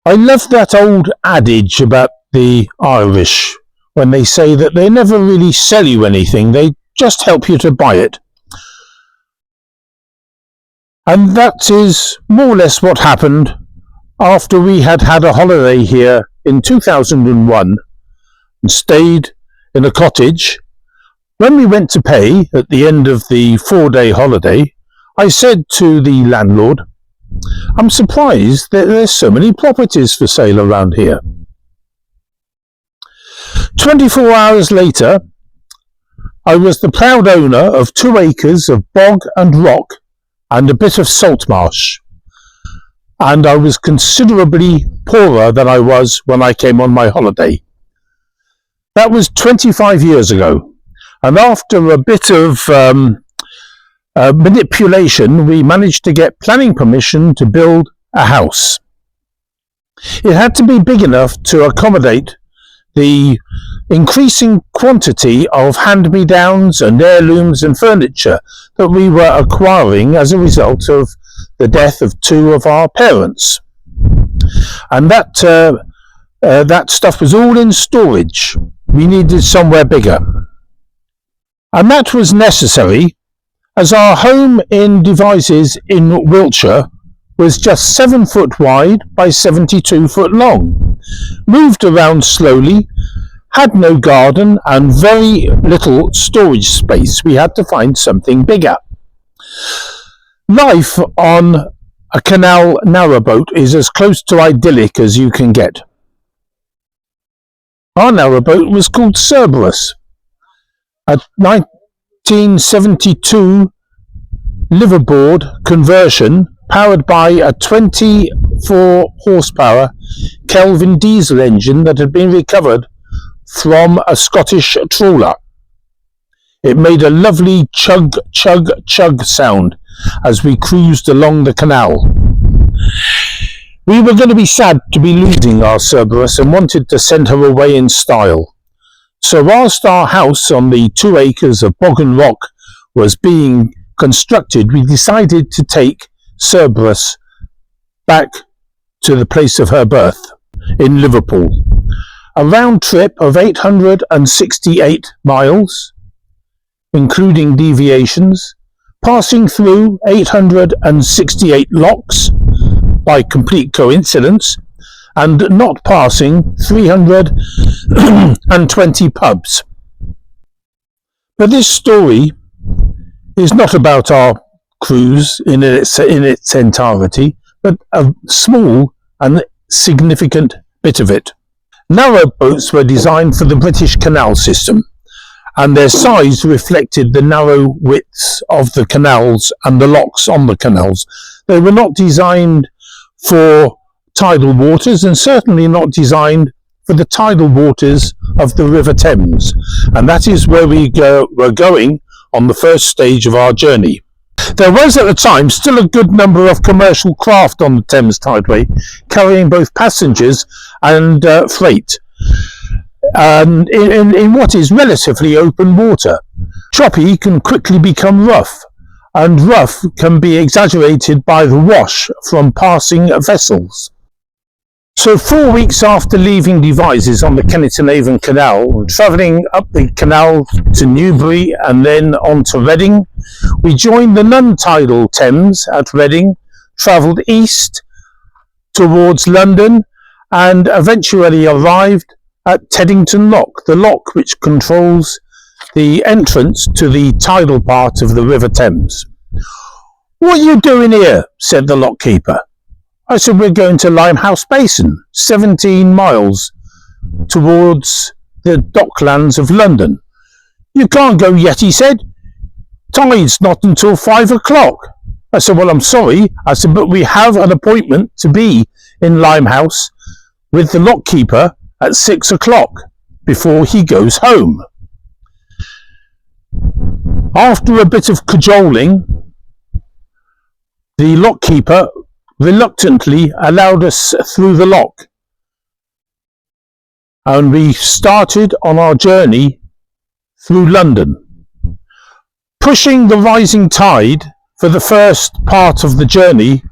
I love that old adage about the Irish when they say that they never really sell you anything, they just help you to buy it. And that is more or less what happened after we had had a holiday here in 2001 and stayed in a cottage. When we went to pay at the end of the 4-day holiday, I said to the landlord, "I'm surprised that there's so many properties for sale around here." 24 hours later, I was the proud owner of 2 acres of bog and rock and a bit of salt marsh, and I was considerably poorer than I was when I came on my holiday. That was 25 years ago, and after a bit of manipulation, we managed to get planning permission to build a house. It had to be big enough to accommodate the increasing quantity of hand-me-downs and heirlooms and furniture that we were acquiring as a result of the death of 2 of our parents. And that stuff was all in storage. We needed somewhere bigger. And that was necessary, as our home in Devizes in Wiltshire was just 7 foot wide by 72 foot long, moved around slowly, had no garden and very little storage space. We had to find something bigger. Life on a canal narrowboat is as close to idyllic as you can get. Our narrowboat was called Cerberus, a 1972 liverboard conversion powered by a 24 horsepower Kelvin diesel engine that had been recovered from a Scottish trawler. It made a lovely chug, chug, chug sound as we cruised along the canal. We were going to be sad to be losing our Cerberus and wanted to send her away in style. So whilst our house on the 2 acres of bog and rock was being constructed, we decided to take Cerberus back to the place of her birth in Liverpool. A round trip of 868 miles, including deviations, passing through 868 locks by complete coincidence, and not passing 320 pubs. But this story is not about our cruise in its entirety, but a small and significant bit of it. Narrowboats were designed for the British canal system, and their size reflected the narrow widths of the canals and the locks on the canals. They were not designed for tidal waters, and certainly not designed for the tidal waters of the River Thames, and that is where we were going on the first stage of our journey. There was at the time still a good number of commercial craft on the Thames Tideway, carrying both passengers and freight, in what is relatively open water. Choppy can quickly become rough, and rough can be exaggerated by the wash from passing vessels. So 4 weeks after leaving Devizes on the Kennet and Avon Canal, travelling up the canal to Newbury and then on to Reading, we joined the non-tidal Thames at Reading, travelled east towards London, and eventually arrived at Teddington Lock, the lock which controls the entrance to the tidal part of the River Thames. "What are you doing here?" said the lockkeeper. I said, "We're going to Limehouse Basin, 17 miles towards the docklands of London." "You can't go yet," he said. "Tide's not until 5 o'clock. I said, "Well, I'm sorry." I said, "But we have an appointment to be in Limehouse with the lockkeeper at 6 o'clock before he goes home." After a bit of cajoling, the lockkeeper reluctantly allowed us through the lock, and we started on our journey through London. Pushing the rising tide for the first part of the journey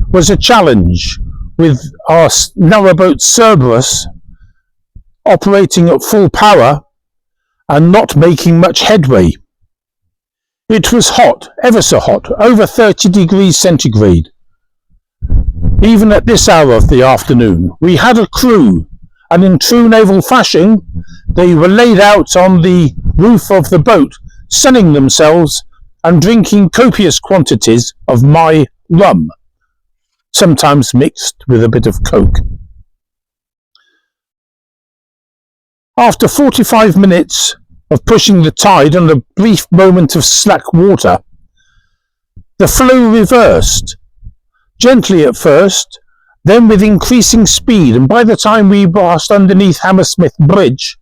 was a challenge, with our narrowboat Cerberus operating at full power and not making much headway. It was hot, ever so hot, over 30 degrees centigrade. Even at this hour of the afternoon, we had a crew, and in true naval fashion, they were laid out on the roof of the boat, sunning themselves and drinking copious quantities of my rum, sometimes mixed with a bit of coke. After 45 minutes of pushing the tide and a brief moment of slack water, the flow reversed, gently at first, then with increasing speed, and by the time we passed underneath Hammersmith Bridge,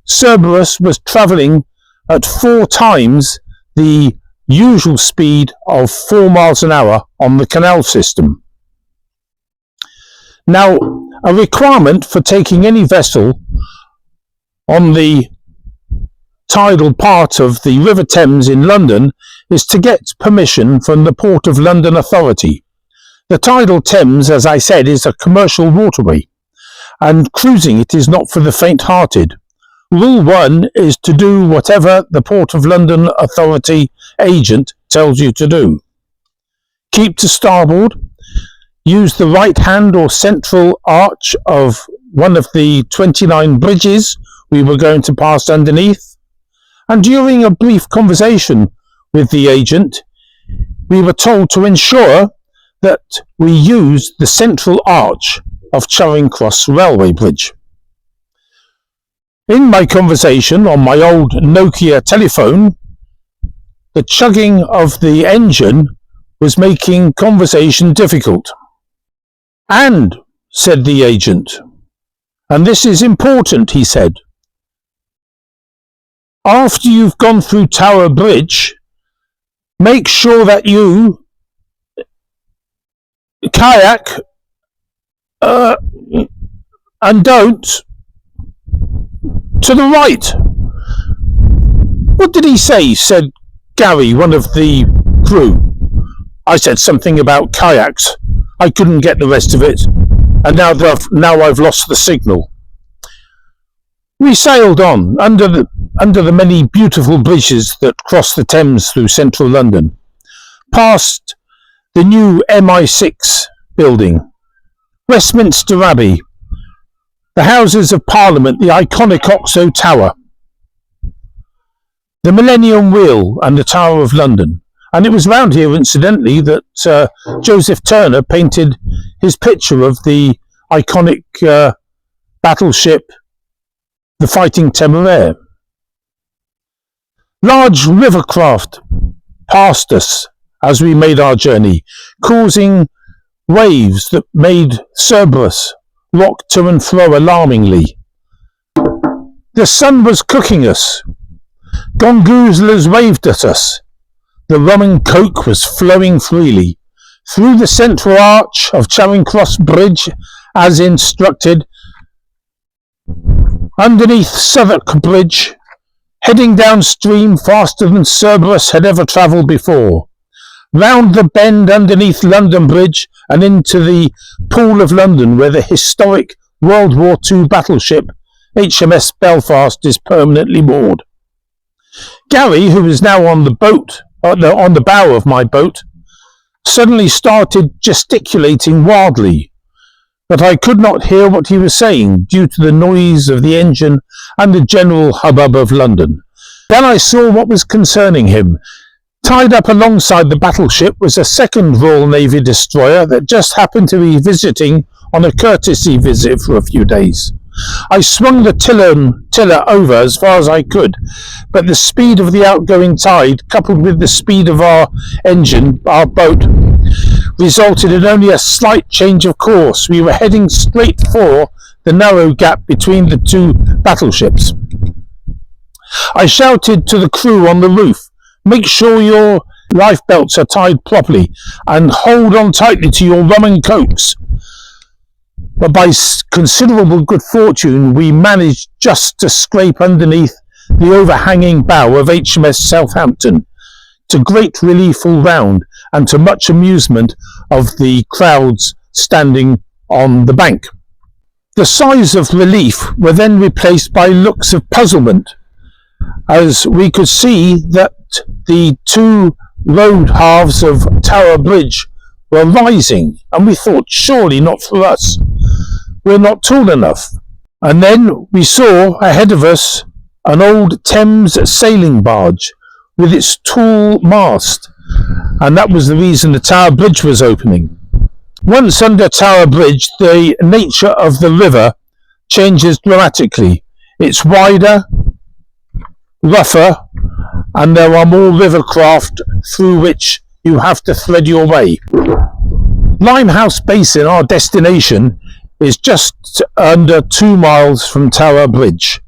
Cerberus was travelling at 4 times the usual speed of 4 miles an hour on the canal system. Now, a requirement for taking any vessel on the tidal part of the River Thames in London is to get permission from the Port of London Authority. The tidal Thames, as I said, is a commercial waterway, and cruising it is not for the faint-hearted. Rule 1 is to do whatever the Port of London Authority agent tells you to do. Keep to starboard, use the right hand or central arch of one of the 29 bridges we were going to pass underneath, and during a brief conversation with the agent, we were told to ensure that we used the central arch of Charing Cross Railway Bridge. In my conversation on my old Nokia telephone, the chugging of the engine was making conversation difficult. "And," said the agent, "and this is important," he said, "after you've gone through Tower Bridge, make sure that you kayak and don't to the right." "What did he say?" said Gary, one of the crew. I said something about kayaks. I couldn't get the rest of it, and now I've lost the signal. We sailed on under the many beautiful bridges that cross the Thames through central London, past the new MI6 building, Westminster Abbey, the Houses of Parliament, the iconic Oxo Tower, the Millennium Wheel and the Tower of London. And it was round here, incidentally, that Joseph Turner painted his picture of the iconic battleship, the Fighting Temeraire. Large river craft passed us as we made our journey, causing waves that made Cerberus rock to and fro alarmingly. The sun was cooking us. Gongoozlers waved at us. The rum and coke was flowing freely. Through the central arch of Charing Cross Bridge, as instructed, underneath Southwark Bridge, heading downstream faster than Cerberus had ever travelled before, round the bend underneath London Bridge and into the Pool of London, where the historic World War II battleship HMS Belfast is permanently moored. Gary, who was now on the bow of my boat, suddenly started gesticulating wildly, but I could not hear what he was saying due to the noise of the engine and the general hubbub of London. Then I saw what was concerning him. Tied up alongside the battleship was a second Royal Navy destroyer that just happened to be visiting on a courtesy visit for a few days. I swung the tiller over as far as I could, but the speed of the outgoing tide, coupled with the speed of our engine, our boat, resulted in only a slight change of course. We were heading straight for the narrow gap between the two battleships. I shouted to the crew on the roof, "Make sure your lifebelts are tied properly and hold on tightly to your rum and cokes." But by considerable good fortune, we managed just to scrape underneath the overhanging bow of HMS Southampton, to great relief all round, and to much amusement of the crowds standing on the bank. The sighs of relief were then replaced by looks of puzzlement, as we could see that the two road halves of Tower Bridge were rising, and we thought, surely not for us. We're not tall enough. And then we saw ahead of us an old Thames sailing barge with its tall mast, and that was the reason the Tower Bridge was opening. Once under Tower Bridge, the nature of the river changes dramatically. It's wider, rougher, and there are more river craft through which you have to thread your way. Limehouse Basin, our destination, is just under 2 miles from Tower Bridge.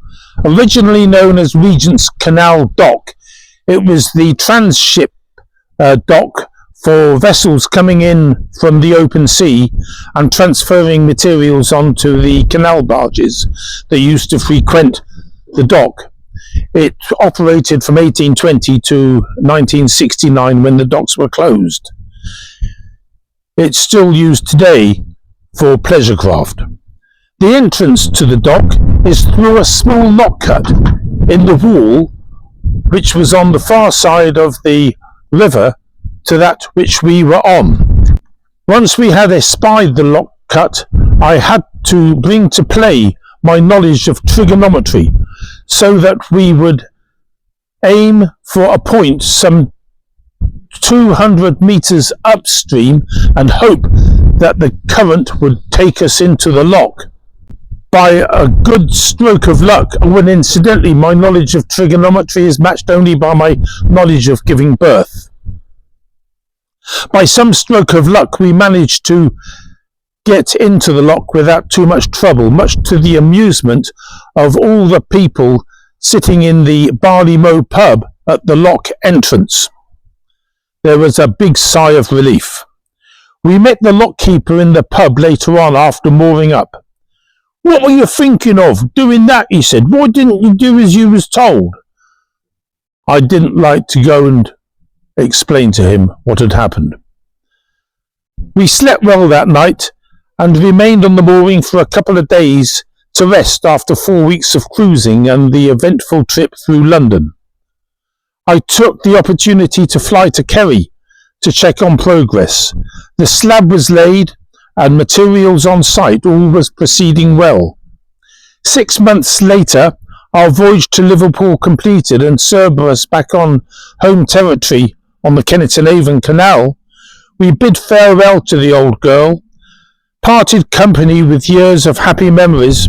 Originally known as Regent's Canal Dock, it was the tranship dock for vessels coming in from the open sea and transferring materials onto the canal barges that used to frequent the dock. It operated from 1820 to 1969 when the docks were closed. It's still used today for pleasure craft. The entrance to the dock is through a small lock cut in the wall, which was on the far side of the river to that which we were on. Once we had espied the lock cut, I had to bring to play my knowledge of trigonometry so that we would aim for a point some 200 meters upstream and hope that the current would take us into the lock. By a good stroke of luck, when incidentally my knowledge of trigonometry is matched only by my knowledge of giving birth. By some stroke of luck we managed to get into the lock without too much trouble, much to the amusement of all the people sitting in the Barley Mow pub at the lock entrance. There was a big sigh of relief. We met the lockkeeper in the pub later on after mooring up. "What were you thinking of, doing that?" he said. "Why didn't you do as you was told?" I didn't like to go and explain to him what had happened. We slept well that night and remained on the mooring for a couple of days to rest after 4 weeks of cruising and the eventful trip through London. I took the opportunity to fly to Kerry to check on progress. The slab was laid and materials on site. All was proceeding well. 6 months later, our voyage to Liverpool completed and Cerberus back on home territory on the Kennet-and-Avon Canal, we bid farewell to the old girl, parted company with years of happy memories,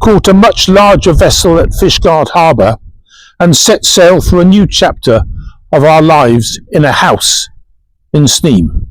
caught a much larger vessel at Fishguard Harbour, and set sail for a new chapter of our lives in a house in Sneem.